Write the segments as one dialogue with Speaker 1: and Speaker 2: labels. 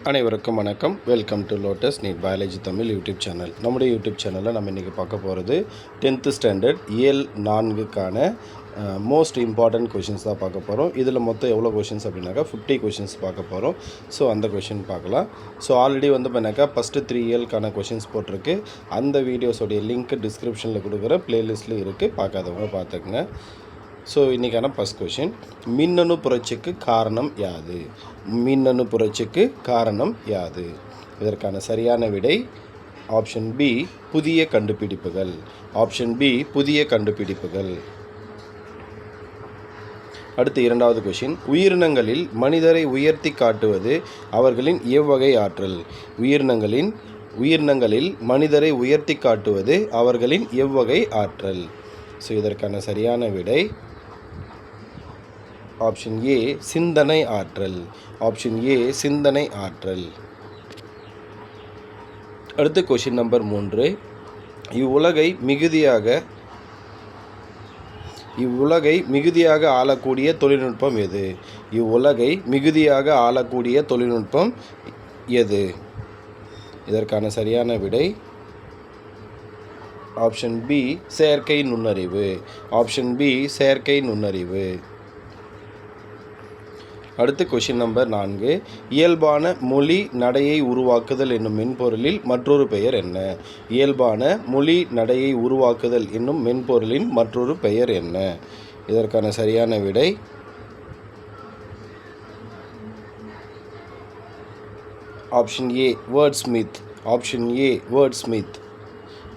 Speaker 1: அனைவருக்கும் வணக்கம். Welcome to Lotus NEET biology Tamil YouTube channel. நம்முடைய யூடியூப் சேனலில் நம்ம இன்றைக்கி பார்க்க போகிறது 10th ஸ்டாண்டர்ட் இயல் 4க்கான மோஸ்ட் இம்பார்ட்டன்ட் கொஷின்ஸ் தான் பார்க்க போகிறோம். இதில் மொத்தம் எவ்வளோ கொஷின்ஸ் அப்படின்னாக்கா 50 கொஷின்ஸ் பார்க்க போகிறோம். ஸோ அந்த கொஷின் பார்க்கலாம். ஸோ ஆல்ரெடி பண்ணாக்கா ஃபஸ்ட்டு 3 இயலுக்கான கொஷின்ஸ் போட்டிருக்கு. அந்த வீடியோஸோடைய லிங்க் டிஸ்கிரிப்ஷனில் கொடுக்குற ப்ளேலிஸ்ட்டில் இருக்குது. பார்க்காதவங்க பார்த்துக்குங்க. ஸோ இன்றைக்கான ஃபஸ்ட் கொஷின், மின்னணு புரட்சிக்கு காரணம் யாது? மின்னணு புரட்சிக்கு காரணம் யாது? இதற்கான சரியான விடை ஆப்ஷன் பி, புதிய கண்டுபிடிப்புகள். ஆப்ஷன் பி, புதிய கண்டுபிடிப்புகள். அடுத்து இரண்டாவது கொஷின், உயிரினங்களில் மனிதரை உயர்த்தி காட்டுவது அவர்களின் எவ்வகை ஆற்றல்? உயிரினங்களில் மனிதரை உயர்த்தி காட்டுவது அவர்களின் எவ்வகை ஆற்றல்? ஸோ இதற்கான சரியான விடை ஆப்ஷன் ஏ, சிந்தனை ஆற்றல். ஆப்ஷன் ஏ, சிந்தனை ஆற்றல். அடுத்து கொஷின் நம்பர் 3, இவ்வுலகை மிகுதியாக ஆளக்கூடிய தொழில்நுட்பம் எது? இவ்வுலகை மிகுதியாக ஆளக்கூடிய தொழில்நுட்பம் எது? இதற்கான சரியான விடை ஆப்ஷன் பி, செயற்கை நுண்ணறிவு. ஆப்ஷன் பி, செயற்கை நுண்ணறிவு. அடுத்து கொஷின் நம்பர் 4, இயல்பான மொழி நடையை உருவாக்குதல் என்னும் மென்பொருளில் மற்றொரு பெயர் என்ன? இயல்பான மொழி நடையை உருவாக்குதல் என்னும் மென்பொருளின் மற்றொரு பெயர் என்ன? இதற்கான சரியான விடை ஆப்ஷன் ஏ, வேர்ட்ஸ்மித். Option A, வேர்ட்ஸ்மித்.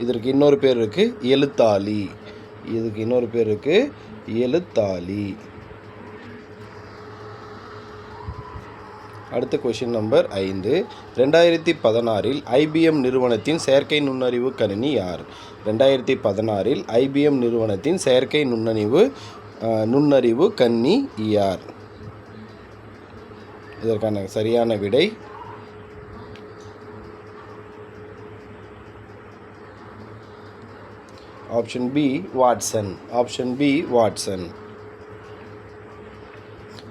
Speaker 1: இதற்கு இன்னொரு பேர் இருக்குது, எழுத்தாளி. இதுக்கு இன்னொரு பேர் இருக்குது, எழுத்தாளி. அடுத்த கொஷின் நம்பர் 5, 2016 IBM நிறுவனத்தின் செயற்கை நுண்ணறிவு கணினி யார்? 2016 IBM நிறுவனத்தின் செயற்கை நுண்ணறிவு கணினி யார்? இதற்கான சரியான விடை option B, Watson. Option B, Watson.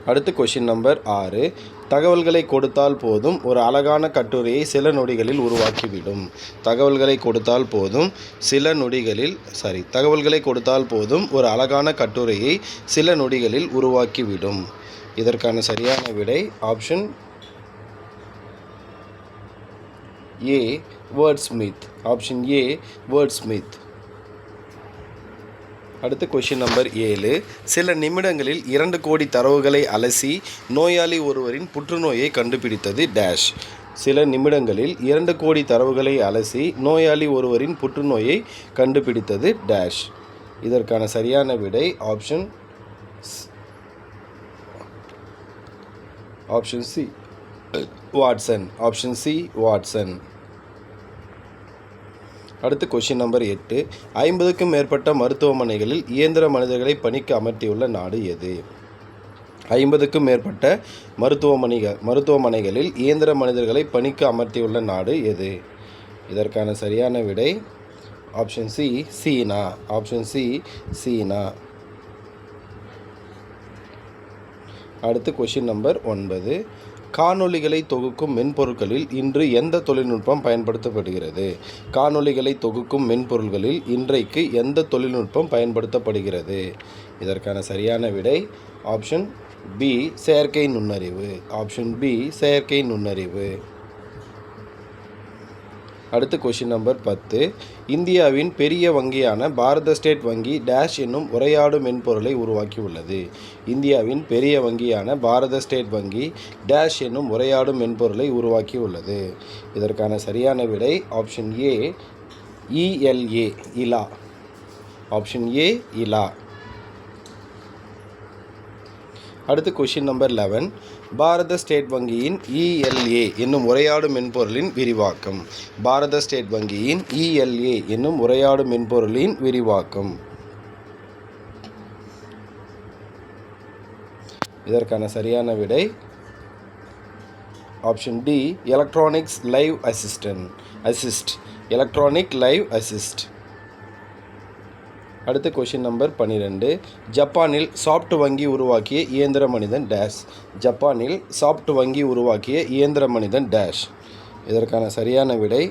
Speaker 1: அடுத்து கொஷின் நம்பர் 6, தகவல்களை கொடுத்தால் போதும் ஒரு அழகான கட்டுரையை சில நொடிகளில் உருவாக்கிவிடும். தகவல்களை கொடுத்தால் போதும் ஒரு அழகான கட்டுரையை சில நொடிகளில் உருவாக்கிவிடும். இதற்கான சரியான விடை ஆப்ஷன் ஏ, வேர்ட்ஸ்மித். Option A, வேர்ட்ஸ்மித். அடுத்து கொஷின் நம்பர் 7, சில நிமிடங்களில் 2 கோடி தரவுகளை அலசி நோயாளி ஒருவரின் புற்றுநோயை கண்டுபிடித்தது டேஷ். சில நிமிடங்களில் 2 கோடி தரவுகளை அலசி நோயாளி ஒருவரின் புற்றுநோயை கண்டுபிடித்தது டேஷ். இதற்கான சரியான விடை option C, Watson. Option C, Watson. அடுத்து கொஷின் நம்பர் 8, 50க்கும் மேற்பட்ட மருத்துவமனைகளில் இயந்திர மனிதர்களை பணிக்கு அமர்த்தியுள்ள நாடு எது? 50க்கும் மேற்பட்ட மருத்துவமனைகளில் இயந்திர மனிதர்களை பணிக்கு அமர்த்தியுள்ள நாடு எது? இதற்கான சரியான விடை ஆப்ஷன் சி, சீனா. ஆப்ஷன் சி, சீனா. அடுத்து கொஷின் நம்பர் 9, காணொளிகளை தொகுக்கும் மென்பொருட்களில் இன்று எந்த தொழில்நுட்பம் பயன்படுத்தப்படுகிறது? காணொளிகளை தொகுக்கும் மென்பொருள்களில் இன்றைக்கு எந்த தொழில்நுட்பம் பயன்படுத்தப்படுகிறது? இதற்கான சரியான விடை ஆப்ஷன் பி, செயற்கை நுண்ணறிவு. ஆப்ஷன் பி, செயற்கை நுண்ணறிவு. அடுத்து கொஷின் நம்பர் 10, இந்தியாவின் பெரிய வங்கியான பாரத ஸ்டேட் வங்கி டேஷ் என்னும் உரையாடு மென்பொருளை உருவாக்கியுள்ளது. இந்தியாவின் பெரிய வங்கியான பாரத ஸ்டேட் வங்கி டேஷ் என்னும் உரையாடு மென்பொருளை உருவாக்கியுள்ளது. இதற்கான சரியான விடை option A, ELA, Ila. Option A, இலா. அடுத்து கொஷின் நம்பர் 11, பாரத ஸ்டேட் வங்கியின் ELA என்னும் உரையாடு மென்பொருளின் விரிவாக்கம். பாரத ஸ்டேட் வங்கியின் ELA என்னும் உரையாடு மென்பொருளின் விரிவாக்கம். இதற்கான சரியான விடை option D, electronics live assist. Electronic live assist. அடுத்து கொஷின் நம்பர் 12. ஜப்பானில் சாப்ட் வங்கி உருவாக்கிய இயந்திர மனிதன் டேஷ். ஜப்பானில் சாப்ட் வங்கி உருவாக்கிய இயந்திர மனிதன் டேஷ். இதற்கான சரியான விடை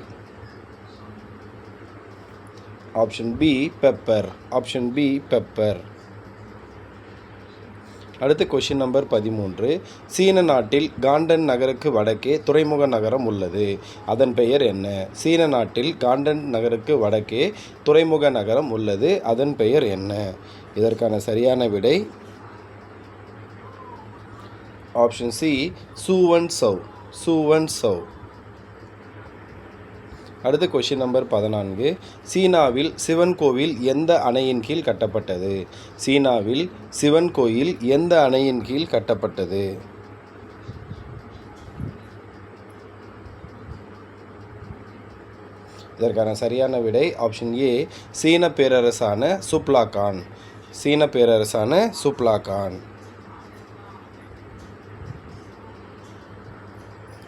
Speaker 1: option B pepper. Option B pepper. அடுத்து கொஷின் நம்பர் 13. சீன நாட்டில் காண்டன் நகருக்கு வடக்கே துறைமுக நகரம் உள்ளது. அதன் பெயர் என்ன? சீன நாட்டில் காண்டன் நகருக்கு வடக்கே துறைமுக நகரம் உள்ளது. அதன் பெயர் என்ன? இதற்கான சரியான விடை ஆப்ஷன் சி சூவன்சௌ. சூவன்சௌ. அடுத்து கொஷின் நம்பர் 14. சீனாவில் சிவன் கோவில் எந்த அணையின் கீழ் கட்டப்பட்டது? சீனாவில் சிவன் கோயில் எந்த அணையின் கீழ் கட்டப்பட்டது? இதற்கான சரியான விடை ஆப்ஷன் ஏ சீன பேரரசான சுப்லாகான். சீன பேரரசான சுப்லாகான்.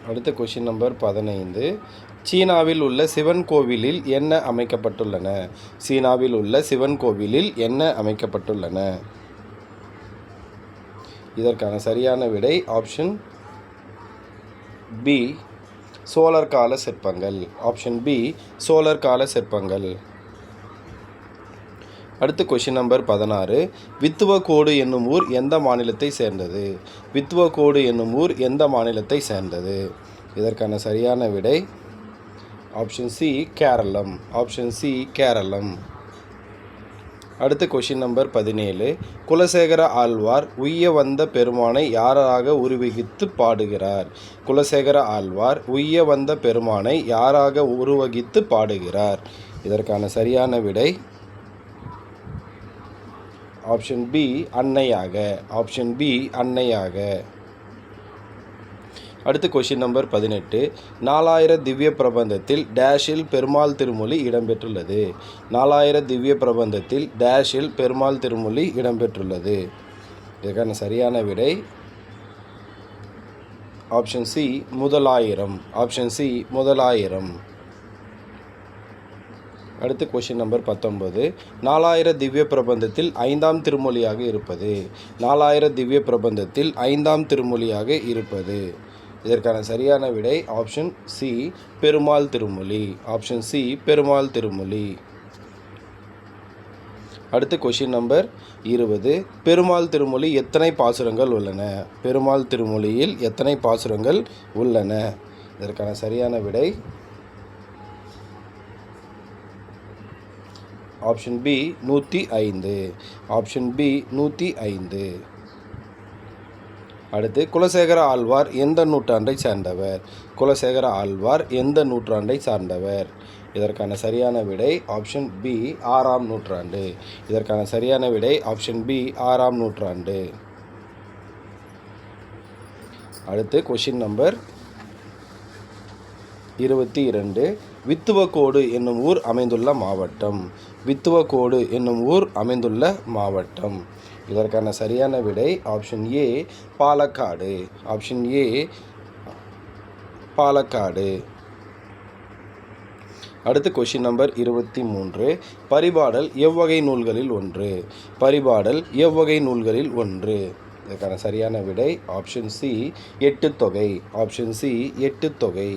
Speaker 1: அடுத்த கொஷின் நம்பர் 15. சீனாவில் உள்ள சிவன் கோவிலில் என்ன அமைக்கப்பட்டுள்ளன? சீனாவில் உள்ள சிவன் கோவிலில் என்ன அமைக்கப்பட்டுள்ளன? இதற்கான சரியான விடை ஆப்ஷன் பி சோழர் கால சிற்பங்கள். ஆப்ஷன் பி சோழர் கால சிற்பங்கள். அடுத்து கொஷின் நம்பர் 16. வித்துவக்கோடு என்னும் ஊர் எந்த மாநிலத்தை சேர்ந்தது? வித்துவக்கோடு என்னும் ஊர் எந்த மாநிலத்தை சேர்ந்தது? இதற்கான சரியான விடை option C Keralam. Option C Keralam. அடுத்து கொஷின் நம்பர் 17. குலசேகர ஆழ்வார் உய்ய வந்த பெருமானை யாராக உருவகித்து பாடுகிறார்? குலசேகர ஆழ்வார் உய்ய வந்த பெருமானை யாராக உருவகித்து பாடுகிறார்? இதற்கான சரியான விடை ஆப்ஷன் பி அன்னையாக. ஆப்ஷன் பி அன்னையாக. அடுத்து கொஷின் நம்பர் 18. 4000 திவ்ய பிரபந்தத்தில் டேஷில் பெருமாள் திருமொழி இடம்பெற்றுள்ளது. 4000 திவ்ய பிரபந்தத்தில் டேஷில் பெருமாள் திருமொழி இடம்பெற்றுள்ளது. இதற்கான சரியான விடை ஆப்ஷன் சி முதலாயிரம். Option C முதலாயிரம். அடுத்து கொஷின் நம்பர் 19. 4000 திவ்ய பிரபந்தத்தில் 5ஆம் திருமொழியாக இருப்பது. 4000 திவ்ய பிரபந்தத்தில் 5ஆம் திருமொழியாக இருப்பது. இதற்கான சரியான விடை ஆப்ஷன் சி பெருமாள் திருமொழி. ஆப்ஷன் சி பெருமாள் திருமொழி. அடுத்து கொஷின் நம்பர் 20. பெருமாள் திருமொழி எத்தனை பாசுரங்கள் உள்ளன? பெருமாள் திருமொழியில் எத்தனை பாசுரங்கள் உள்ளன? இதற்கான சரியான விடை ஆப்ஷன் பி 105. Option B 105. அடுத்து குலசேகர ஆழ்வார் எந்த நூற்றாண்டை சார்ந்தவர்? குலசேகர ஆழ்வார் எந்த நூற்றாண்டை சார்ந்தவர்? இதற்கான சரியான விடை ஆப்ஷன் பி 6ஆம் நூற்றாண்டு. இதற்கான சரியான விடை ஆப்ஷன் பி 6ஆம் நூற்றாண்டு. அடுத்து கொஷின் நம்பர் 22. வித்துவக்கோடு என்னும் ஊர் அமைந்துள்ள மாவட்டம். வித்துவக்கோடு என்னும் ஊர் அமைந்துள்ள மாவட்டம். இதற்கான சரியான விடை option A Palakkad. Option A Palakkad. அடுத்து கொஷின் நம்பர் 23. பரிபாடல் எவ்வகை நூல்களில் ஒன்று? பரிபாடல் எவ்வகை நூல்களில் ஒன்று? இதற்கான சரியான விடை option C Ettuthokai. Option C Ettuthokai.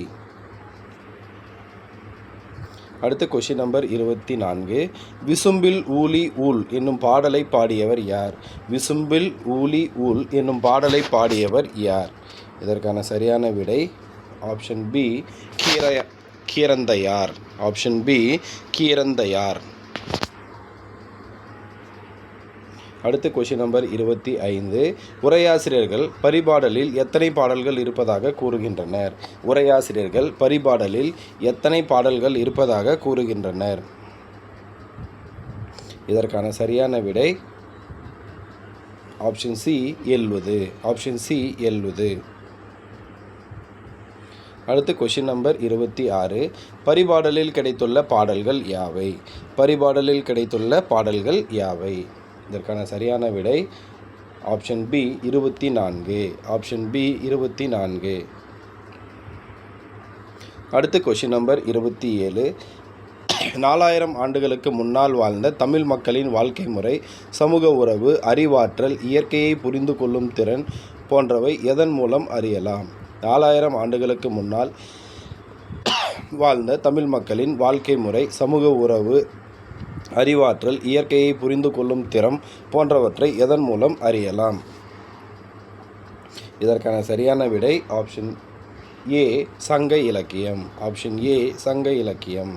Speaker 1: அடுத்து கொஷின் நம்பர் 24. விசும்பில் ஊலி ஊல் என்னும் பாடலை பாடியவர் யார்? விசும்பில் ஊலி ஊல் என்னும் பாடலை பாடியவர் யார்? இதற்கான சரியான விடை option B Keeranthaiyar. Option B Keeranthaiyar. அடுத்து கொஷின் நம்பர் 25. உரையாசிரியர்கள் பரிபாடலில் எத்தனை பாடல்கள் இருப்பதாக கூறுகின்றனர்? உரையாசிரியர்கள் பரிபாடலில் எத்தனை பாடல்கள் இருப்பதாக கூறுகின்றனர்? இதற்கான சரியான விடை ஆப்ஷன் சி 70. Option C 70. அடுத்து கொஷின் நம்பர் 26. பரிபாடலில் கிடைத்துள்ள பாடல்கள் யாவை? பரிபாடலில் கிடைத்துள்ள பாடல்கள் யாவை? இதற்கான சரியான விடை ஆப்ஷன் பி 24. Option B 24. அடுத்து கொஷின் நம்பர் 27. 4000 ஆண்டுகளுக்கு முன்னால் வாழ்ந்த தமிழ் மக்களின் வாழ்க்கை முறை, சமூக உறவு, அறிவாற்றல், இயற்கையை புரிந்து கொள்ளும் திறன் போன்றவை எதன் மூலம் அறியலாம்? 4000 ஆண்டுகளுக்கு முன்னால் வாழ்ந்த தமிழ் மக்களின் வாழ்க்கை முறை, சமூக உறவு, அறிவாற்றல், இயற்கையை புரிந்து கொள்ளும் திறம் போன்றவற்றை எதன் மூலம் அறியலாம்? இதற்கான சரியான விடை ஆப்ஷன் ஏ சங்க இலக்கியம். ஆப்ஷன் ஏ சங்க இலக்கியம்.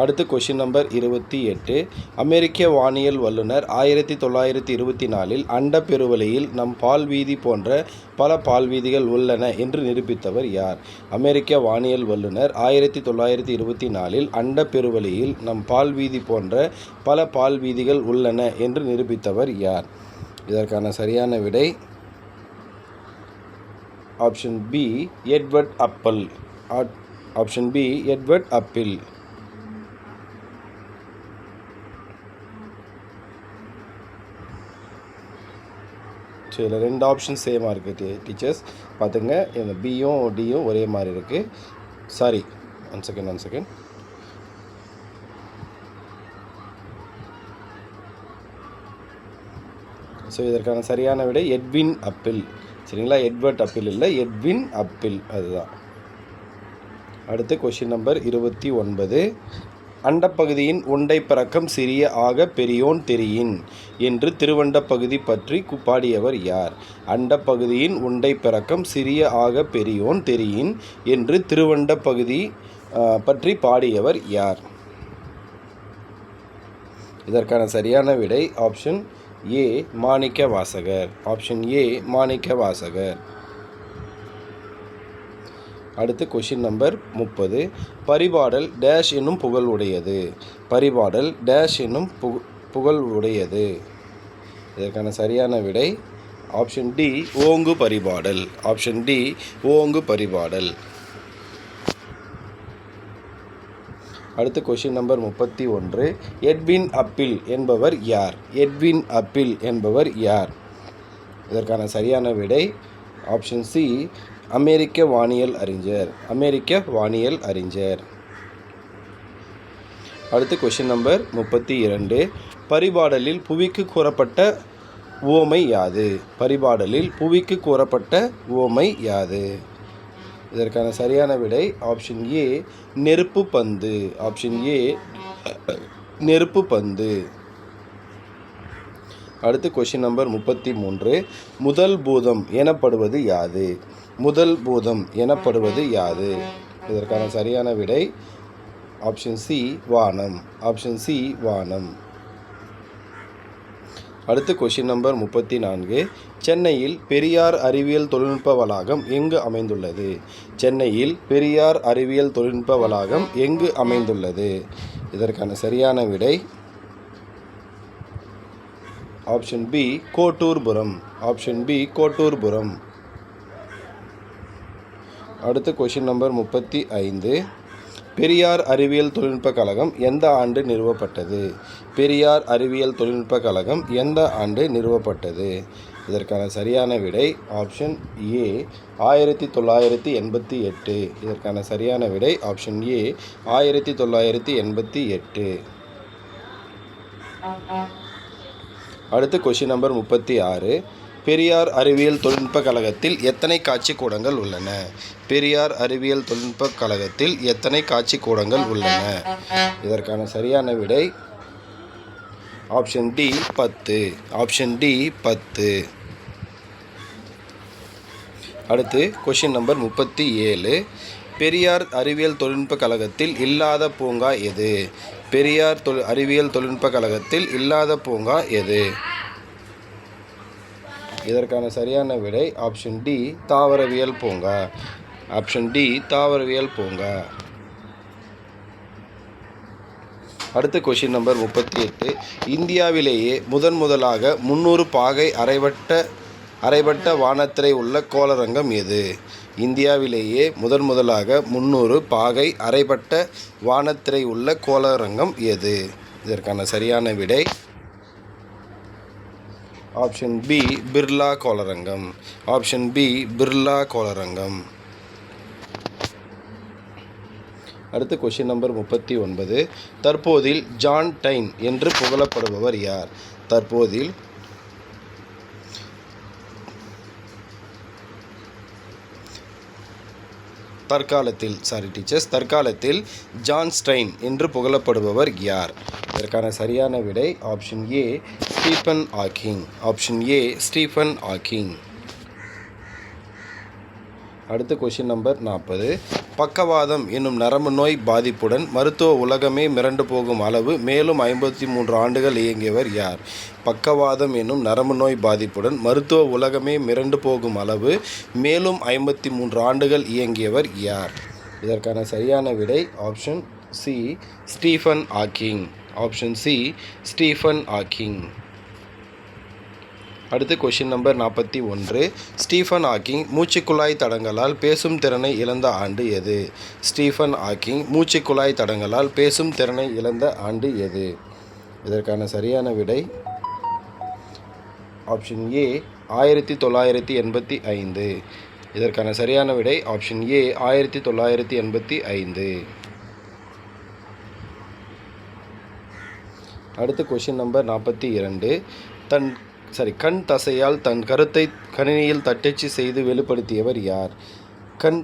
Speaker 1: அடுத்து கொஷின் நம்பர் 28. அமெரிக்க வானியல் வல்லுநர் 1924 அண்ட பெருவெளியில் நம் பால்வீதி போன்ற பல பால்வீதிகள் உள்ளன என்று நிரூபித்தவர் யார்? அமெரிக்க வானியல் வல்லுநர் 1924 அண்ட பெருவெளியில் நம் பால்வீதி போன்ற பல பால்வீதிகள் உள்ளன என்று நிரூபித்தவர் யார்? இதற்கான சரியான விடை option B Edward Appel. Option B Edward Appel. So இதில் 2 ஆப்ஷன் சேமாக இருக்குது டீச்சர்ஸ் பார்த்துங்க. இந்த பியும் டியும் ஒரே மாதிரி இருக்குது. Sorry, one second. ஸோ இதற்கான சரியான விடை எட்வின் அப்பில். சரிங்களா, எட்வர்ட் அப்பில் இல்லை, எட்வின் அப்பில், அதுதான். அடுத்து கொஷின் நம்பர் 29. அண்டப்பகுதியின் உண்டை பிறக்கம் சிறிய ஆக பெரியோன் தெரியின் என்று திருவண்டப்பகுதி பற்றி பாடியவர் யார்? அண்டப்பகுதியின் உண்டை பிறக்கம் சிறிய ஆக பெரியோன் தெரியின் என்று திருவண்டப்பகுதி பற்றி பாடியவர் யார்? இதற்கான சரியான விடை option A Manikka Vasagar. Option A Manikka Vasagar. அடுத்து கொஷின் நம்பர் 30. பரிபாடல் டேஷ் என்னும் புகழ் உடையது. பரிபாடல் டேஷ் என்னும் புகழ் உடையது. இதற்கான சரியான விடை ஆப்ஷன் டி ஓங்கு பரிபாடல். ஆப்ஷன் டி ஓங்கு பரிபாடல். அடுத்து கொஷின் நம்பர் 31. எட்வின் அப்பில் என்பவர் யார்? எட்வின் அப்பில் என்பவர் யார்? இதற்கான சரியான விடை ஆப்ஷன் சி அமெரிக்க வானியல் அறிஞர். அமெரிக்க வானியல் அறிஞர். அடுத்து கொஷின் நம்பர் 32. பரிபாடலில் புவிக்கு கூறப்பட்ட உவமை யாது? பரிபாடலில் புவிக்கு கூறப்பட்ட உவமை யாது? இதற்கான சரியான விடை ஆப்ஷன் ஏ நெருப்பு பந்து. ஆப்ஷன் ஏ நெருப்பு பந்து. அடுத்து கொஷின் நம்பர் 33. முதல் பூதம் எனப்படுவது யாது? முதல் பூதம் எனப்படுவது யாது? இதற்கான சரியான விடை ஆப்ஷன் சி வானம். ஆப்ஷன் சி வானம். அடுத்து கொஷின் நம்பர் 34. சென்னையில் பெரியார் அறிவியல் தொழில்நுட்ப வளாகம் எங்கு அமைந்துள்ளது? சென்னையில் பெரியார் அறிவியல் தொழில்நுட்ப வளாகம் எங்கு அமைந்துள்ளது? இதற்கான சரியான விடை option B Kotturpuram. Option B Kotturpuram. அடுத்து கொஷின் நம்பர் 35. பெரியார் அறிவியல் தொழில்நுட்ப கழகம் எந்த ஆண்டு நிறுவப்பட்டது? பெரியார் அறிவியல் தொழில்நுட்ப கழகம் எந்த ஆண்டு நிறுவப்பட்டது? இதற்கான சரியான விடை ஆப்ஷன் ஏ 1988. இதற்கான சரியான விடை ஆப்ஷன் ஏ 1988. அடுத்து கொஷின் நம்பர் 36. பெரியார் அறிவியல் தொழில்நுட்ப கழகத்தில் எத்தனை காட்சி கூடங்கள் உள்ளன? பெரியார் அறிவியல் தொழில்நுட்ப கழகத்தில் எத்தனை காட்சி கூடங்கள் உள்ளன? இதற்கான சரியான விடை ஆப்ஷன் டி 10. Option D 10. அடுத்து கொஷின் நம்பர் 37. பெரியார் அறிவியல் தொழில்நுட்ப கழகத்தில் இல்லாத பூங்கா எது? பெரியார் அறிவியல் தொழில்நுட்ப கழகத்தில் இல்லாத பூங்கா எது? இதற்கான சரியான விடை ஆப்ஷன் டி தாவரவியல் பூங்கா. ஆப்ஷன் டி தாவரவியல் பூங்கா. அடுத்த கொஷின் நம்பர் 38. இந்தியாவிலேயே முதலாக 300 பாகை அரைவட்ட வானத்திரை உள்ள கோளரங்கம் எது? இந்தியாவிலேயே முதலாக 300 பாகை அரைவட்ட வானத்திரை உள்ள கோளரங்கம் எது? இதற்கான சரியான விடை ஆப்ஷன் பி பிர்லா கோளரங்கம். ஆப்ஷன் பி பிர்லா கோளரங்கம். அடுத்து கொஷின் நம்பர் 39. தற்போதில் ஜான் டைன் என்று புகழப்படுபவர் யார்? தற்போதில் தற்காலத்தில் ஜான் ஸ்டைன் என்று புகழப்படுபவர் யார்? இதற்கான சரியான விடை option A Stephen Hawking. Option A Stephen Hawking. அடுத்து கொஷின் நம்பர் 40. பக்கவாதம் என்னும் நரம்பு நோய் பாதிப்புடன் மருத்துவ உலகமே மிரண்டு போகும் அளவு மேலும் 53 ஆண்டுகள் இயங்கியவர் யார்? பக்கவாதம் என்னும் நரம்பு நோய் பாதிப்புடன் மருத்துவ உலகமே மிரண்டு போகும் அளவு மேலும் 53 ஆண்டுகள் இயங்கியவர் யார்? இதற்கான சரியான விடை option C Stephen Hawking. Option C Stephen Hawking. அடுத்து கொஷின் நம்பர் 41. ஸ்டீஃபன் ஹாக்கிங் மூச்சுக்குழாய் தடங்களால் பேசும் திறனை இழந்த ஆண்டு எது? ஸ்டீஃபன் ஹாக்கிங் மூச்சுக்குழாய் தடங்களால் பேசும் திறனை இழந்த ஆண்டு எது? இதற்கான சரியான விடை ஆப்ஷன் ஏ 1985. இதற்கான சரியான விடை ஆப்ஷன் ஏ 1985. அடுத்து கொஷின் நம்பர் 42. கண் தசையால் தன் கருத்தை கணினியில் தட்டச்சு செய்து வெளிப்படுத்தியவர் யார்? கண்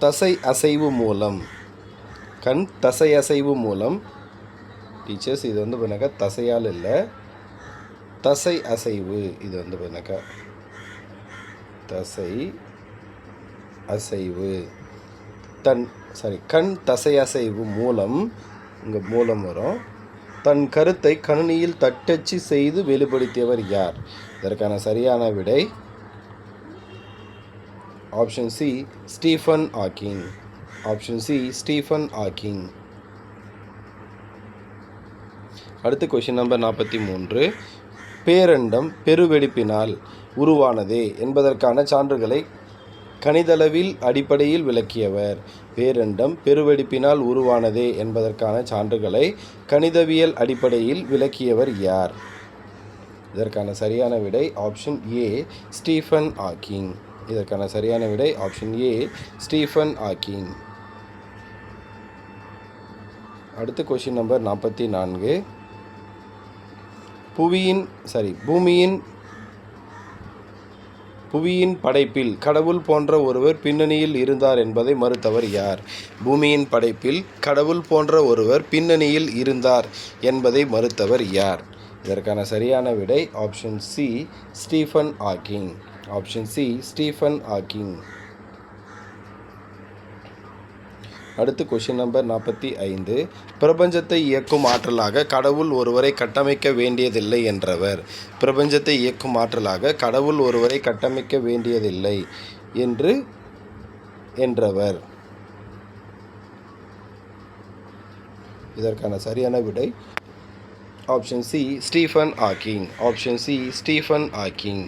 Speaker 1: தசை அசைவு மூலம் டீச்சர்ஸ் இது வந்து பண்ணாக்கா தசையால் இல்லை, தசை அசைவு. இது வந்து பண்ணாக்கா தசை அசைவு கண் தசை அசைவு மூலம், இங்கே மூலம் வரும், தன் கருத்தை கணினியில் தட்டச்சு செய்து வெளிப்படுத்தியவர் யார்? இதற்கான சரியான விடை option C Stephen Hawking. Option C Stephen Hawking. அடுத்து கொஷின் நம்பர் 43. பேரண்டம் பெருவெடிப்பினால் உருவானதே என்பதற்கான சான்றுகளை கணிதளவில் அடிப்படையில் விளக்கியவர். பேரண்டம் பெருவெடிப்பினால் உருவானதே என்பதற்கான சான்றுகளை கணிதவியல் அடிப்படையில் விளக்கியவர் யார்? இதற்கான சரியான விடை ஆப்ஷன் ஏ ஸ்டீஃபன் ஹாக்கிங். இதற்கான சரியான விடை ஆப்ஷன் ஏ ஸ்டீஃபன் ஹாக்கிங். அடுத்து கொஷின் நம்பர் 44. புவியின் படைப்பில் கடவுள் போன்ற ஒருவர் பின்னணியில் இருந்தார் என்பதை மறுத்தவர் யார்? பூமியின் படைப்பில் கடவுள் போன்ற ஒருவர் பின்னணியில் இருந்தார் என்பதை மறுத்தவர் யார்? இதற்கான சரியான விடை option C Stephen Hawking. Option C Stephen Hawking. அடுத்து கொஷின் நம்பர் 45. பிரபஞ்சத்தை இயக்கும் ஆற்றலாக கடவுள் ஒருவரை கட்டமைக்க வேண்டியதில்லை என்றவர். பிரபஞ்சத்தை இயக்கும் ஆற்றலாக கடவுள் ஒருவரை கட்டமைக்க வேண்டியதில்லை என்றவர். இதற்கான சரியான விடை option C Stephen Hawking. Option C Stephen Hawking.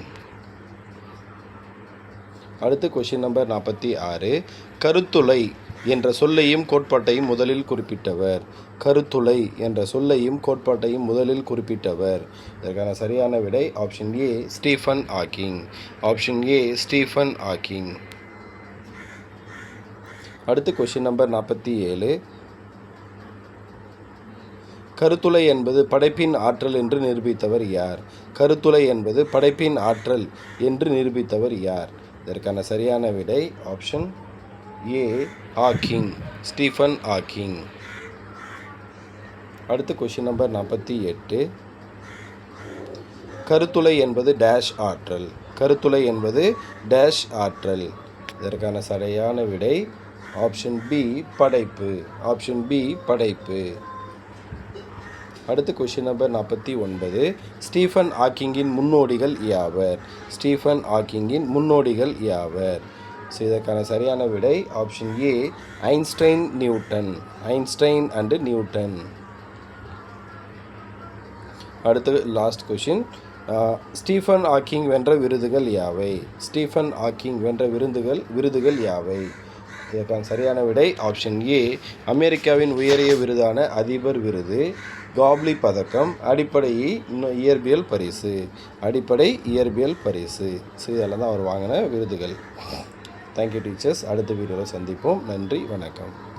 Speaker 1: அடுத்து கொஷின் நம்பர் 46. கருத்துளை என்ற சொல்லையும் கோட்பாட்டையும் முதலில் குறிப்பிட்டவர். கருத்துளை என்ற சொல்லையும் கோட்பாட்டையும் முதலில் குறிப்பிட்டவர். இதற்கான சரியான விடை option A Stephen Hawking. Option A Stephen Hawking. அடுத்து கொஷின் நம்பர் 47. கருத்துளை என்பது படைப்பின் ஆற்றல் என்று நிரூபித்தவர் யார்? கருத்துளை என்பது படைப்பின் ஆற்றல் என்று நிரூபித்தவர் யார்? இதற்கான சரியான விடை option A Hawking. Stephen Hawking. அடுத்து கொஷின் நம்பர் 48. கருத்துளை என்பது டேஷ் ஆற்றல். கருத்துளை என்பது டேஷ் ஆற்றல். இதற்கான சரியான விடை ஆப்ஷன் பி படைப்பு. ஆப்ஷன் பி படைப்பு. அடுத்து கொஷின் நம்பர் 49. ஸ்டீஃபன் ஹாக்கிங்கின் முன்னோடிகள் யாவர்? ஸ்டீஃபன் ஹாக்கிங்கின் முன்னோடிகள் யாவர்? ஸோ இதற்கான சரியான விடை option A Einstein Newton. Einstein and Newton. அடுத்து லாஸ்ட் கொஷின். ஸ்டீஃபன் ஹாக்கிங் வென்ற விருதுகள் யாவை? ஸ்டீஃபன் ஹாக்கிங் வென்ற விருதுகள் யாவை? இதற்கான சரியான விடை ஆப்ஷன் ஏ அமெரிக்காவின் உயரிய விருதான அதிபர் விருது, காப்லி பதக்கம், அடிப்படை இயற்பியல் பரிசு. அடிப்படை இயற்பியல் பரிசு. ஸோ இதெல்லாம் தான் அவர் வாங்கின விருதுகள். Thank you teachers. அடுத்த வீடியோவில் சந்திப்போம். நன்றி, வணக்கம்.